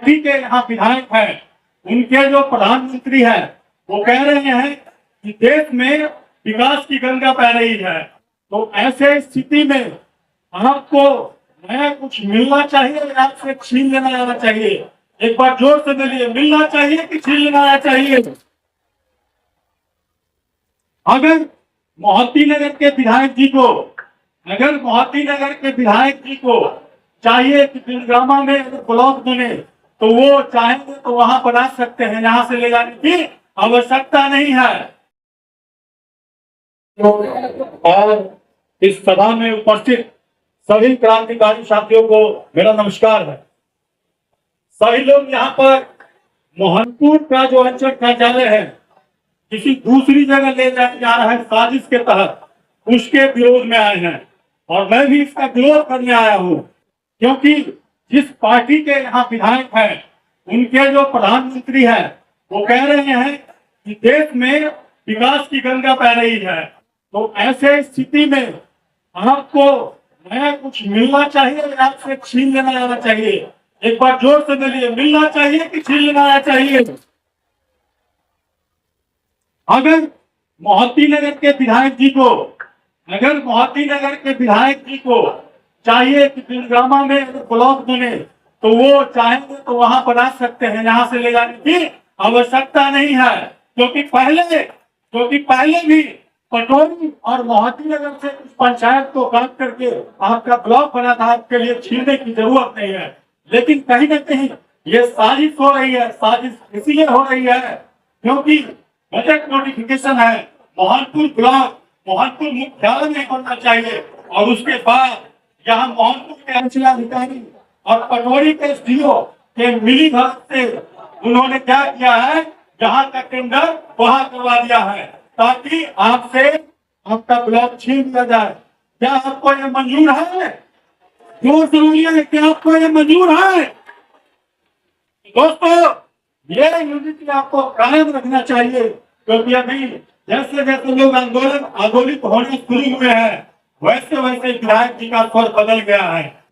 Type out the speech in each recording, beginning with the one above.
Party के यहाँ विधायक हैं, उनके जो प्रधानमंत्री हैं, वो कह रहे हैं कि देश में विकास की गंगा बह रही है। तो ऐसे स्थिति में आपको नया कुछ मिलना चाहिए या आपसे छीन लेना आना चाहिए? एक बार जोर से बोलिए, मिलना चाहिए कि छीन लेना चाहिए? अगर मोहती नगर के विधायक जी को चाहिए कि बिलगामा में ब्लॉक बने, तो वो चाहेंगे तो वहां बना सकते हैं, यहाँ से ले जाने की आवश्यकता नहीं है। और इस सभा में उपस्थित सभी क्रांतिकारी साथियों को मेरा नमस्कार है। सभी लोग यहाँ पर मोहनपुर का जो अंचल कार्यालय है किसी दूसरी जगह ले जाया जा रहा है साजिश के तहत, उसके विरोध में आए हैं और मैं भी इसका विरोध करने आया हूँ, क्योंकि जिस पार्टी के यहाँ विधायक हैं, उनके जो प्रधानमंत्री हैं, वो कह रहे हैं कि देश में विकास की गंगा बह रही है। तो ऐसे स्थिति में आपको नया कुछ मिलना चाहिए या आपसे छीन लेना आना चाहिए? एक बार जोर से बोलिए, मिलना चाहिए कि छीन लेना चाहिए? अगर मोहती नगर के विधायक जी को चाहिए कि बिलगामा में ब्लॉक बने, तो वो चाहेंगे तो वहां बना सकते हैं, यहाँ से ले जाने की आवश्यकता नहीं है। क्योंकि पहले भी पटोरी और मोहती नगर से कुछ पंचायत को काट करके आपका ब्लॉक बना था, आपके लिए छीनने की जरूरत नहीं है। लेकिन कहीं ना कहीं ये साजिश हो रही है। साजिश इसलिए हो रही है क्योंकि बजट नोटिफिकेशन है, मोहनपुर मुख्यालय में होना चाहिए, और उसके बाद यहाँ मोहनपुर के अंचलाधिकारी और पटोरी के एसडीओ के मिली भगत से उन्होंने क्या किया है, जहां का टेंडर वहां करवा दिया है, ताकि आपसे आपका ब्लॉक छीन लिया जाए। क्या आपको ये मंजूर है? जोर से बोलिए, क्या आपको ये मंजूर है? दोस्तों, ये यूनिटी आपको कायम रखना चाहिए, क्योंकि अभी जैसे जैसे लोग आंदोलित होने शुरू हुए हैं, वैसे वैसे विधायक जी का स्वर बदल गया है।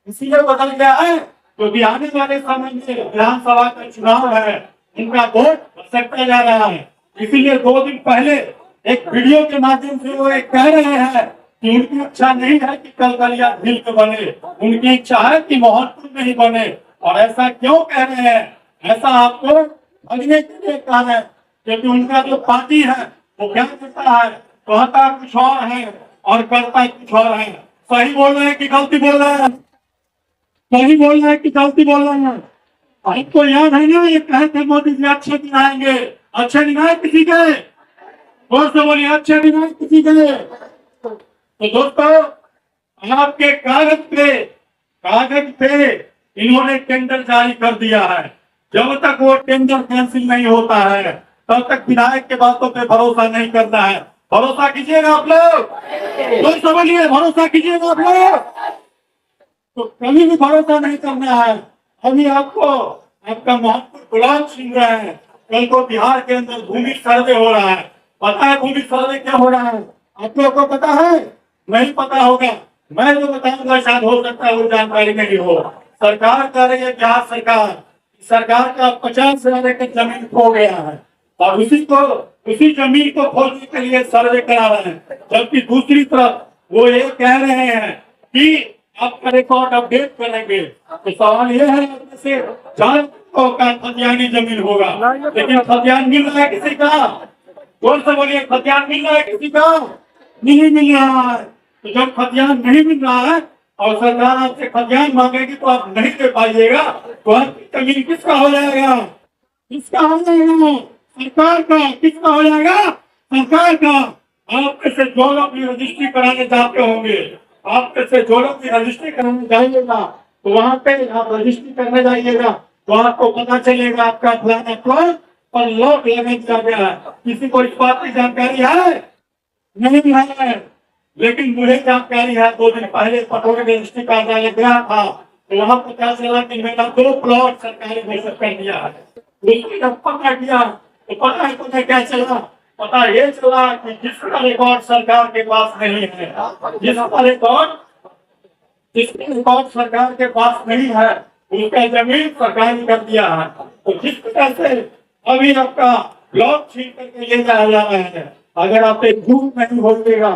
इसीलिए बदल गया है क्योंकि आने वाले समय में विधानसभा का चुनाव है, उनका वोट सकता जा रहा है। इसीलिए 2 दिन पहले एक वीडियो के माध्यम से वो एक कह रहे हैं कि उनकी इच्छा नहीं है कि कलकलिया झील में बने, उनकी इच्छा है कि मोहनपुर में ही बने। और ऐसा क्यों कह रहे हैं? ऐसा आपको समझने के लिए कहा है, क्योंकि उनका जो पार्टी है वो क्या करता है, कहता कुछ और है और करता कुछ और है। सही बोल रहे हैं कि गलती बोल रहे हैं? सही बोल रहे हैं कि गलती बोल रहे हैं? आपको याद है ना, ये कहे थे मोदी जी अच्छे दिन आएंगे, अच्छे दिन आए किसी के? जोर से बोलिए, अच्छे दिन आए किसी के? तो दोस्तों, आपके कागज पे इन्होंने टेंडर जारी कर दिया है। जब तक वो टेंडर कैंसिल नहीं होता है, तब तक विधायक के बातों पे भरोसा नहीं करना है। भरोसा कीजिएगा आप लोग, जोर से बोलिए, भरोसा कीजिएगा आप लोग। तो कभी भी भरोसा नहीं करना है। अभी आपको आपका मोहनपुर ब्लॉक छीन रहे हैं, कल को बिहार के अंदर भूमि सर्वे हो रहा है। पता है भूमि सर्वे क्या हो रहा है? आप लोग को पता है? नहीं पता होगा, मैं जो बताऊंगा शायद हो सकता है वो जानकारी नहीं हो। सरकार कह रही है, बिहार सरकार का 50,000 एकड़ जमीन खो गया है, और उसी जमीन को खोजने के लिए सर्वे करा रहे हैं। जबकि दूसरी तरफ वो ये कह रहे हैं कि आपका रिकॉर्ड अपडेट करेंगे। तो सवाल ये है, जैसे का खतियानी जमीन होगा, लेकिन खतियान मिल रहा है किसी का? जोर से बोलिए, खतियान मिल रहा है किसी का? नहीं मिल रहा है। तो जब खतियान नहीं मिल रहा है और सरकार आपसे खतियान मांगेगी तो आप नहीं दे पाइएगा, तो आपकी जमीन किसका हो जाएगा? किसका हो जाएगा? सरकार का। किसका हो जाएगा? सरकार का। आप में से जो लोग भी रजिस्ट्री कराने जाते होंगे, आप में से जो लोग भी रजिस्ट्री कराने जाइएगा, तो वहां पे आप रजिस्ट्री करने जाइएगा तो आपको पता चलेगा आपका फलाना प्लॉट पर लॉक लगा दिया गया है। किसी को इस बात की जानकारी है? नहीं है। लेकिन मुझे जानकारी है, 2 दिन पहले पटोरी रजिस्ट्री कार्यालय गया था, तो वहां पता चला कि मेरा 2 प्लॉट सरकारी घोषित कर दिया है। उसकी जब पता किया तो पता है तुम्हें क्या चला? पता ये चला कि जिसका रिकॉर्ड सरकार के पास नहीं है, जिसका रिकॉर्ड सरकार के पास नहीं है, उसका जमीन सरकार कर दिया है। तो जिस प्रकार से अभी आपका ब्लॉक छीन करके ले जाया जा रहा है, अगर आप एक झूठ नहीं बोलिएगा,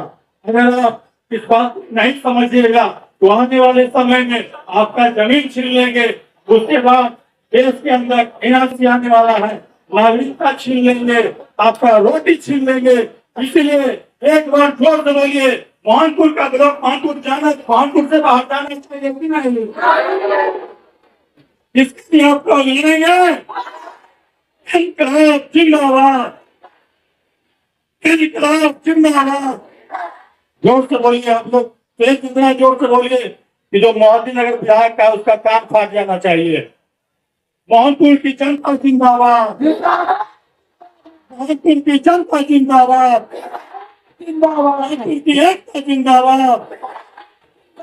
अगर आप इस बात को नहीं समझिएगा, तो आने वाले समय में आपका जमीन छीन लेंगे। उसके बाद देश के अंदर एनआरसी आने वाला है, नागरिकता छीन लेंगे, आपका रोटी छीन लेंगे। इसलिए एक बार जोर से बोलिए, मोहनपुर का ब्लॉक मोहनपुर से बाहर जाना चाहिए कि नहीं? इसके लिए आप लोग लड़ेंगे। इनकलाब जिंदाबाद, इनकलाब जिंदाबाद। जोर से बोलिए आप लोग, तेज इतना जोर से बोलिए कि जो मोहद्दी नगर विधायक का उसका कान फाट जाना चाहिए। मोहनपुर की जनता जिंदाबाद, मोहनपुर की जनता जिंदाबाद, मोहनपुर की एकता जिंदाबाद।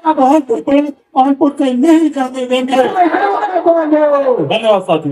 मोहनपुर से नहीं जाने देंगे। धन्यवाद साथी।